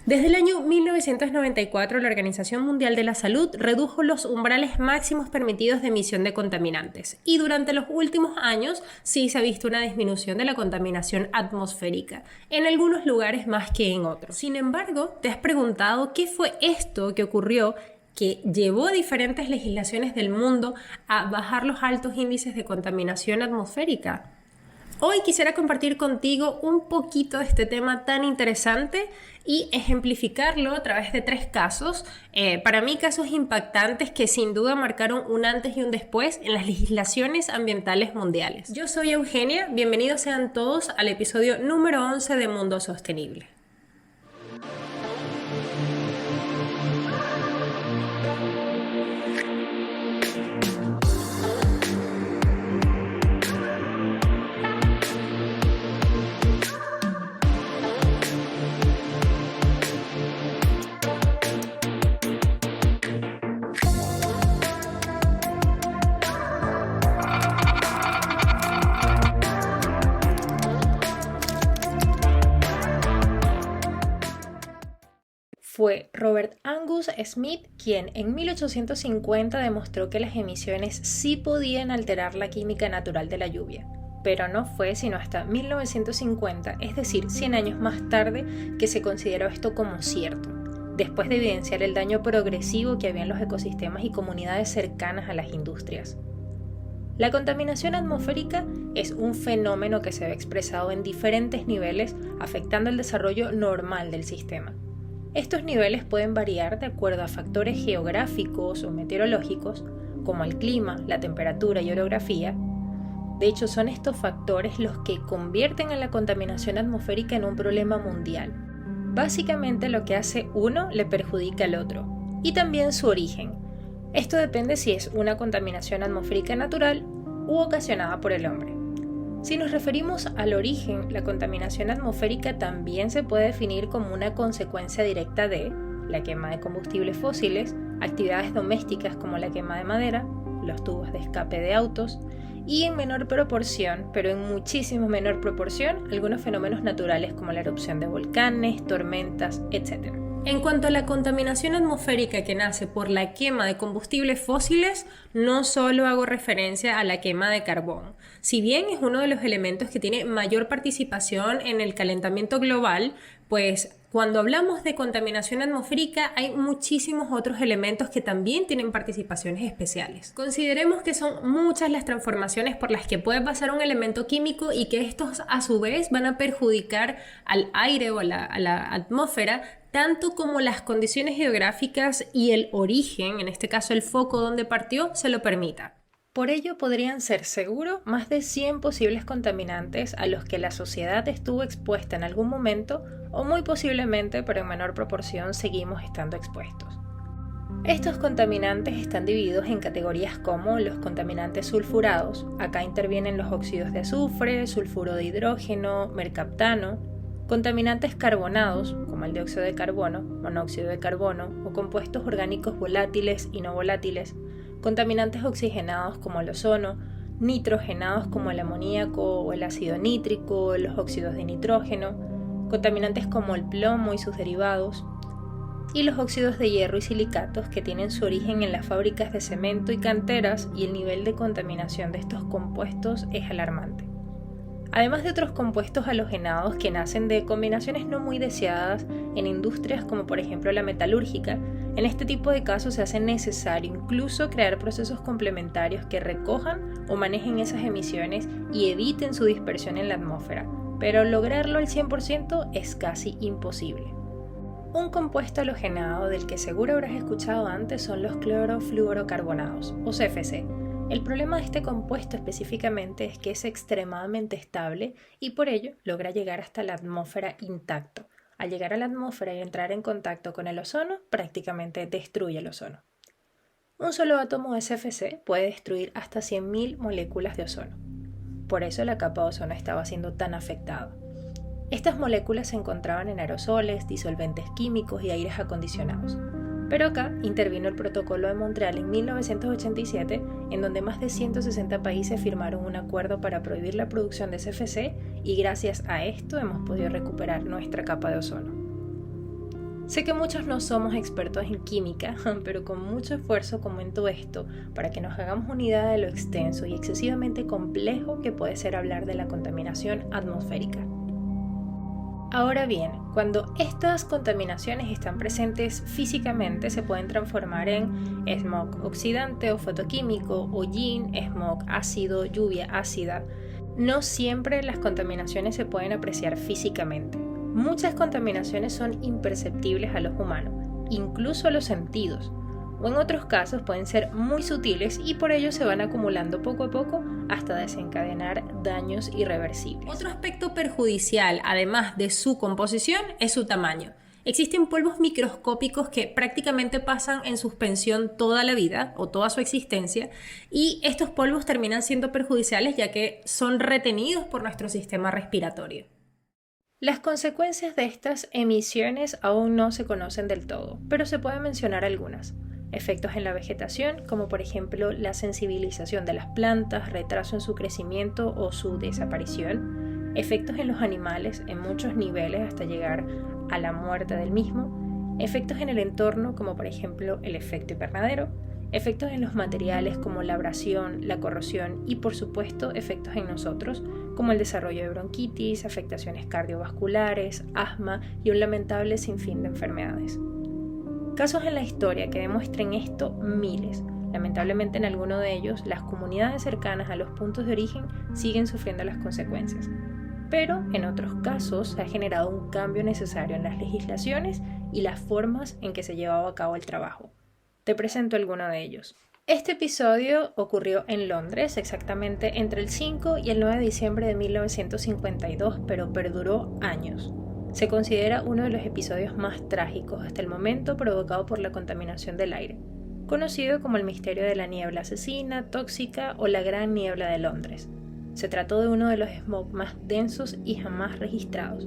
Desde el año 1994, la Organización Mundial de la Salud redujo los umbrales máximos permitidos de emisión de contaminantes y durante los últimos años sí se ha visto una disminución de la contaminación atmosférica, en algunos lugares más que en otros. Sin embargo, ¿te has preguntado qué fue esto que ocurrió que llevó a diferentes legislaciones del mundo a bajar los altos índices de contaminación atmosférica? Hoy quisiera compartir contigo un poquito de este tema tan interesante y ejemplificarlo a través de 3 casos, para mí casos impactantes que sin duda marcaron un antes y un después en las legislaciones ambientales mundiales. Yo soy Eugenia, bienvenidos sean todos al episodio número 11 de Mundo Sostenible. Fue Robert Angus Smith quien en 1850 demostró que las emisiones sí podían alterar la química natural de la lluvia, pero no fue sino hasta 1950, es decir, 100 años más tarde, que se consideró esto como cierto, después de evidenciar el daño progresivo que había en los ecosistemas y comunidades cercanas a las industrias. La contaminación atmosférica es un fenómeno que se ve expresado en diferentes niveles, afectando el desarrollo normal del sistema. Estos niveles pueden variar de acuerdo a factores geográficos o meteorológicos, como el clima, la temperatura y orografía. De hecho, son estos factores los que convierten a la contaminación atmosférica en un problema mundial. Básicamente, lo que hace uno le perjudica al otro, y también su origen. Esto depende si es una contaminación atmosférica natural u ocasionada por el hombre. Si nos referimos al origen, la contaminación atmosférica también se puede definir como una consecuencia directa de la quema de combustibles fósiles, actividades domésticas como la quema de madera, los tubos de escape de autos y en menor proporción, pero en muchísimo menor proporción, algunos fenómenos naturales como la erupción de volcanes, tormentas, etc. En cuanto a la contaminación atmosférica que nace por la quema de combustibles fósiles, no solo hago referencia a la quema de carbón. Si bien es uno de los elementos que tiene mayor participación en el calentamiento global, pues cuando hablamos de contaminación atmosférica hay muchísimos otros elementos que también tienen participaciones especiales. Consideremos que son muchas las transformaciones por las que puede pasar un elemento químico y que estos a su vez van a perjudicar al aire o a la atmósfera, tanto como las condiciones geográficas y el origen, en este caso el foco donde partió, se lo permita. Por ello podrían ser seguro más de 100 posibles contaminantes a los que la sociedad estuvo expuesta en algún momento o muy posiblemente, pero en menor proporción, seguimos estando expuestos. Estos contaminantes están divididos en categorías como los contaminantes sulfurados, acá intervienen los óxidos de azufre, sulfuro de hidrógeno, mercaptano, contaminantes carbonados, como el dióxido de carbono, monóxido de carbono o compuestos orgánicos volátiles y no volátiles, contaminantes oxigenados como el ozono, nitrogenados como el amoníaco o el ácido nítrico, los óxidos de nitrógeno, contaminantes como el plomo y sus derivados, y los óxidos de hierro y silicatos que tienen su origen en las fábricas de cemento y canteras, y el nivel de contaminación de estos compuestos es alarmante. Además de otros compuestos halogenados que nacen de combinaciones no muy deseadas en industrias como por ejemplo la metalúrgica, en este tipo de casos se hace necesario incluso crear procesos complementarios que recojan o manejen esas emisiones y eviten su dispersión en la atmósfera, pero lograrlo al 100% es casi imposible. Un compuesto halogenado del que seguro habrás escuchado antes son los clorofluorocarbonados, o CFC. El problema de este compuesto específicamente es que es extremadamente estable y por ello logra llegar hasta la atmósfera intacto. Al llegar a la atmósfera y entrar en contacto con el ozono, prácticamente destruye el ozono. Un solo átomo de CFC puede destruir hasta 100.000 moléculas de ozono. Por eso la capa de ozono estaba siendo tan afectada. Estas moléculas se encontraban en aerosoles, disolventes químicos y aires acondicionados. Pero acá intervino el Protocolo de Montreal en 1987, en donde más de 160 países firmaron un acuerdo para prohibir la producción de CFC y gracias a esto hemos podido recuperar nuestra capa de ozono. Sé que muchos no somos expertos en química, pero con mucho esfuerzo comento esto para que nos hagamos una idea de lo extenso y excesivamente complejo que puede ser hablar de la contaminación atmosférica. Ahora bien, cuando estas contaminaciones están presentes físicamente, se pueden transformar en smog oxidante o fotoquímico, hollín, smog ácido, lluvia ácida. No siempre las contaminaciones se pueden apreciar físicamente. Muchas contaminaciones son imperceptibles a los humanos, incluso a los sentidos, o en otros casos pueden ser muy sutiles y por ello se van acumulando poco a poco hasta desencadenar daños irreversibles. Otro aspecto perjudicial, además de su composición, es su tamaño. Existen polvos microscópicos que prácticamente pasan en suspensión toda la vida o toda su existencia, y estos polvos terminan siendo perjudiciales ya que son retenidos por nuestro sistema respiratorio. Las consecuencias de estas emisiones aún no se conocen del todo, pero se pueden mencionar algunas. Efectos en la vegetación, como por ejemplo la sensibilización de las plantas, retraso en su crecimiento o su desaparición. Efectos en los animales en muchos niveles hasta llegar a la muerte del mismo. Efectos en el entorno, como por ejemplo el efecto invernadero. Efectos en los materiales como la abrasión, la corrosión y por supuesto efectos en nosotros como el desarrollo de bronquitis, afectaciones cardiovasculares, asma y un lamentable sinfín de enfermedades. Casos en la historia que demuestren esto, miles. Lamentablemente en alguno de ellos las comunidades cercanas a los puntos de origen siguen sufriendo las consecuencias. Pero en otros casos se ha generado un cambio necesario en las legislaciones y las formas en que se llevaba a cabo el trabajo. Te presento alguno de ellos. Este episodio ocurrió en Londres, exactamente entre el 5 y el 9 de diciembre de 1952, pero perduró años. Se considera uno de los episodios más trágicos hasta el momento provocado por la contaminación del aire, conocido como el misterio de la niebla asesina, tóxica o la Gran Niebla de Londres. Se trató de uno de los smog más densos y jamás registrados.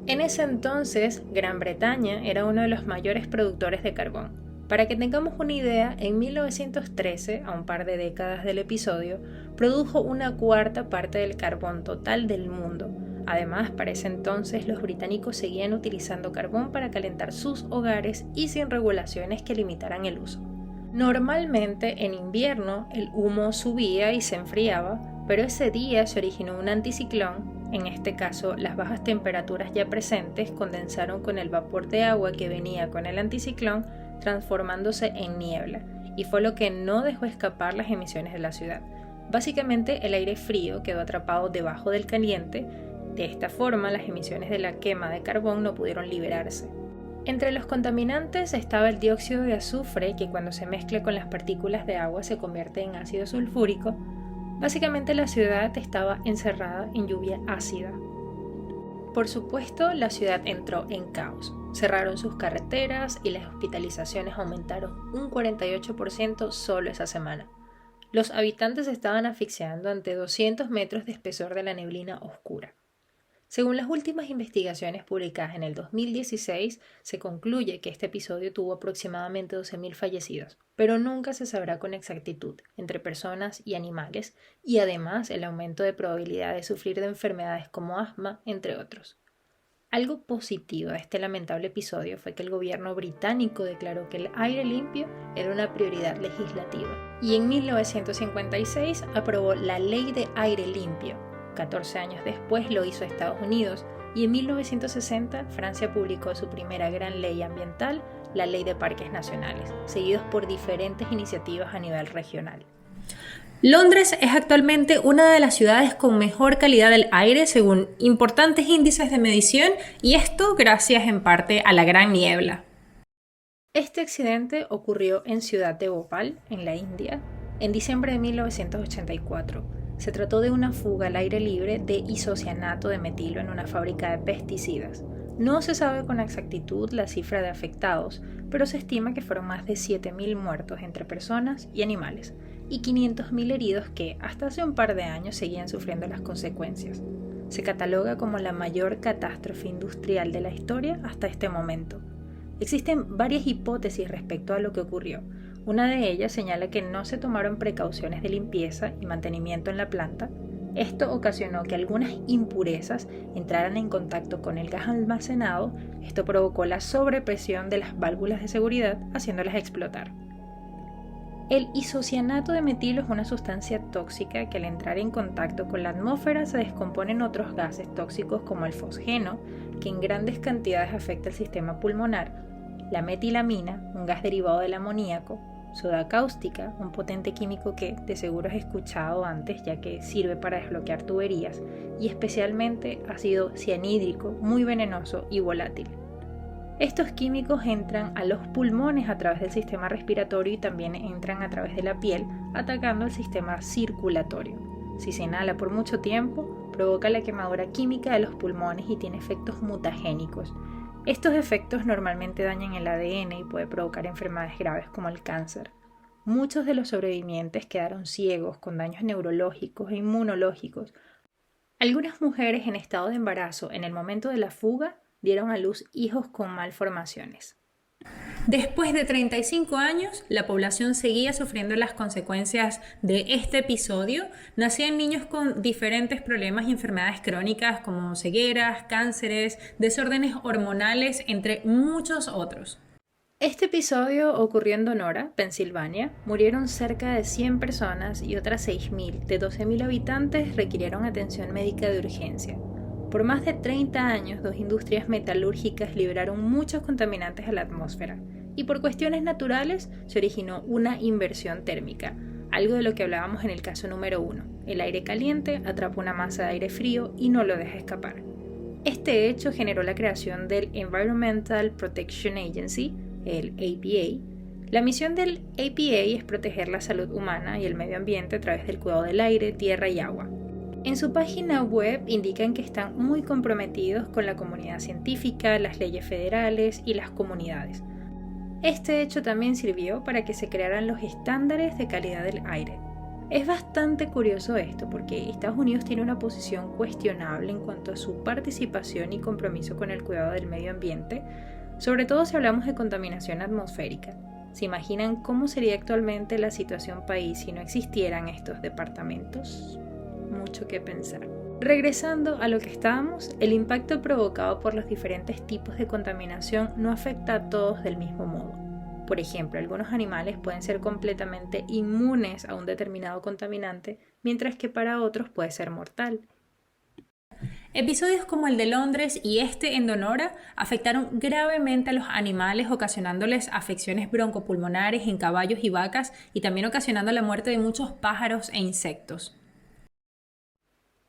En ese entonces, Gran Bretaña era uno de los mayores productores de carbón. Para que tengamos una idea, en 1913, a un par de décadas del episodio, produjo una cuarta parte del carbón total del mundo. Además, para ese entonces los británicos seguían utilizando carbón para calentar sus hogares y sin regulaciones que limitaran el uso. Normalmente en invierno el humo subía y se enfriaba, pero ese día se originó un anticiclón. En este caso, las bajas temperaturas ya presentes condensaron con el vapor de agua que venía con el anticiclón, transformándose en niebla, y fue lo que no dejó escapar las emisiones de la ciudad. Básicamente, el aire frío quedó atrapado debajo del caliente. De esta forma, las emisiones de la quema de carbón no pudieron liberarse. Entre los contaminantes estaba el dióxido de azufre, que cuando se mezcla con las partículas de agua se convierte en ácido sulfúrico. Básicamente, la ciudad estaba encerrada en lluvia ácida. Por supuesto, la ciudad entró en caos. Cerraron sus carreteras y las hospitalizaciones aumentaron un 48% solo esa semana. Los habitantes estaban asfixiando ante 200 metros de espesor de la neblina oscura. Según las últimas investigaciones publicadas en el 2016, se concluye que este episodio tuvo aproximadamente 12.000 fallecidos, pero nunca se sabrá con exactitud entre personas y animales, y además el aumento de probabilidad de sufrir de enfermedades como asma, entre otros. Algo positivo de este lamentable episodio fue que el gobierno británico declaró que el aire limpio era una prioridad legislativa, y en 1956 aprobó la Ley de Aire Limpio. 14 años después lo hizo Estados Unidos, y en 1960 Francia publicó su primera gran ley ambiental, la Ley de Parques Nacionales, seguidos por diferentes iniciativas a nivel regional. Londres es actualmente una de las ciudades con mejor calidad del aire según importantes índices de medición, y esto gracias en parte a la Gran Niebla. Este accidente ocurrió en Ciudad de Bhopal, en la India, en diciembre de 1984. Se trató de una fuga al aire libre de isocianato de metilo en una fábrica de pesticidas. No se sabe con exactitud la cifra de afectados, pero se estima que fueron más de 7.000 muertos entre personas y animales, y 500.000 heridos que, hasta hace un par de años, seguían sufriendo las consecuencias. Se cataloga como la mayor catástrofe industrial de la historia hasta este momento. Existen varias hipótesis respecto a lo que ocurrió. Una de ellas señala que no se tomaron precauciones de limpieza y mantenimiento en la planta. Esto ocasionó que algunas impurezas entraran en contacto con el gas almacenado. Esto provocó la sobrepresión de las válvulas de seguridad, haciéndolas explotar. El isocianato de metilo es una sustancia tóxica que al entrar en contacto con la atmósfera se descompone en otros gases tóxicos como el fosgeno, que en grandes cantidades afecta el sistema pulmonar, la metilamina, un gas derivado del amoníaco, soda cáustica, un potente químico que de seguro has escuchado antes ya que sirve para desbloquear tuberías, y especialmente ácido cianhídrico, muy venenoso y volátil. Estos químicos entran a los pulmones a través del sistema respiratorio y también entran a través de la piel, atacando el sistema circulatorio. Si se inhala por mucho tiempo, provoca la quemadura química de los pulmones y tiene efectos mutagénicos. Estos efectos normalmente dañan el ADN y puede provocar enfermedades graves como el cáncer. Muchos de los sobrevivientes quedaron ciegos con daños neurológicos e inmunológicos. Algunas mujeres en estado de embarazo en el momento de la fuga dieron a luz hijos con malformaciones. Después de 35 años, la población seguía sufriendo las consecuencias de este episodio. Nacían niños con diferentes problemas y enfermedades crónicas como cegueras, cánceres, desórdenes hormonales, entre muchos otros. Este episodio ocurrió en Donora, Pensilvania. Murieron cerca de 100 personas y otras 6.000 de 12.000 habitantes requirieron atención médica de urgencia. Por más de 30 años, dos industrias metalúrgicas liberaron muchos contaminantes a la atmósfera y por cuestiones naturales se originó una inversión térmica, algo de lo que hablábamos en el caso número 1. El aire caliente atrapa una masa de aire frío y no lo deja escapar. Este hecho generó la creación del Environmental Protection Agency, el EPA. La misión del EPA es proteger la salud humana y el medio ambiente a través del cuidado del aire, tierra y agua. En su página web indican que están muy comprometidos con la comunidad científica, las leyes federales y las comunidades. Este hecho también sirvió para que se crearan los estándares de calidad del aire. Es bastante curioso esto porque Estados Unidos tiene una posición cuestionable en cuanto a su participación y compromiso con el cuidado del medio ambiente, sobre todo si hablamos de contaminación atmosférica. ¿Se imaginan cómo sería actualmente la situación país si no existieran estos departamentos? Mucho que pensar. Regresando a lo que estábamos, el impacto provocado por los diferentes tipos de contaminación no afecta a todos del mismo modo. Por ejemplo, algunos animales pueden ser completamente inmunes a un determinado contaminante, mientras que para otros puede ser mortal. Episodios como el de Londres y este en Donora afectaron gravemente a los animales, ocasionándoles afecciones broncopulmonares en caballos y vacas y también ocasionando la muerte de muchos pájaros e insectos.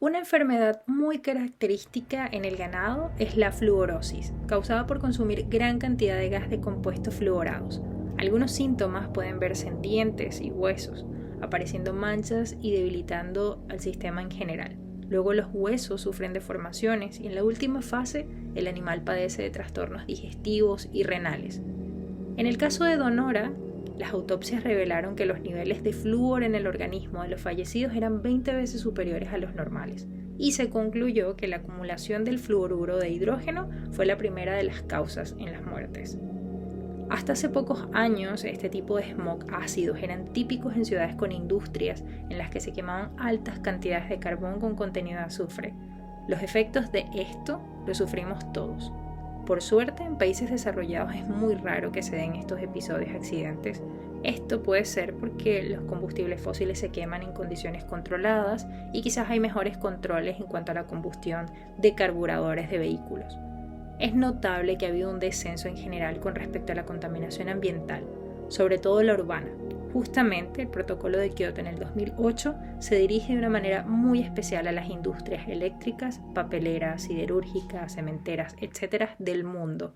Una enfermedad muy característica en el ganado es la fluorosis, causada por consumir gran cantidad de gas de compuestos fluorados. Algunos síntomas pueden verse en dientes y huesos, apareciendo manchas y debilitando al sistema en general. Luego los huesos sufren deformaciones y en la última fase el animal padece de trastornos digestivos y renales. En el caso de Donora, las autopsias revelaron que los niveles de flúor en el organismo de los fallecidos eran 20 veces superiores a los normales y se concluyó que la acumulación del fluoruro de hidrógeno fue la primera de las causas en las muertes. Hasta hace pocos años, este tipo de smog ácidos eran típicos en ciudades con industrias en las que se quemaban altas cantidades de carbón con contenido de azufre. Los efectos de esto los sufrimos todos. Por suerte, en países desarrollados es muy raro que se den estos episodios de accidentes. Esto puede ser porque los combustibles fósiles se queman en condiciones controladas y quizás hay mejores controles en cuanto a la combustión de carburadores de vehículos. Es notable que ha habido un descenso en general con respecto a la contaminación ambiental, sobre todo la urbana. Justamente el protocolo de Kioto en el 2008 se dirige de una manera muy especial a las industrias eléctricas, papeleras, siderúrgicas, cementeras, etc. del mundo.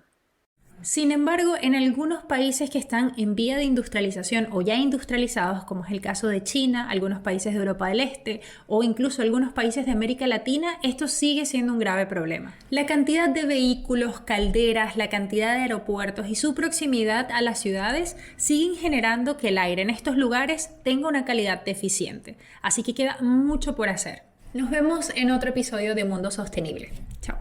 Sin embargo, en algunos países que están en vía de industrialización o ya industrializados, como es el caso de China, algunos países de Europa del Este o incluso algunos países de América Latina, esto sigue siendo un grave problema. La cantidad de vehículos, calderas, la cantidad de aeropuertos y su proximidad a las ciudades siguen generando que el aire en estos lugares tenga una calidad deficiente. Así que queda mucho por hacer. Nos vemos en otro episodio de Mundo Sostenible. Chao.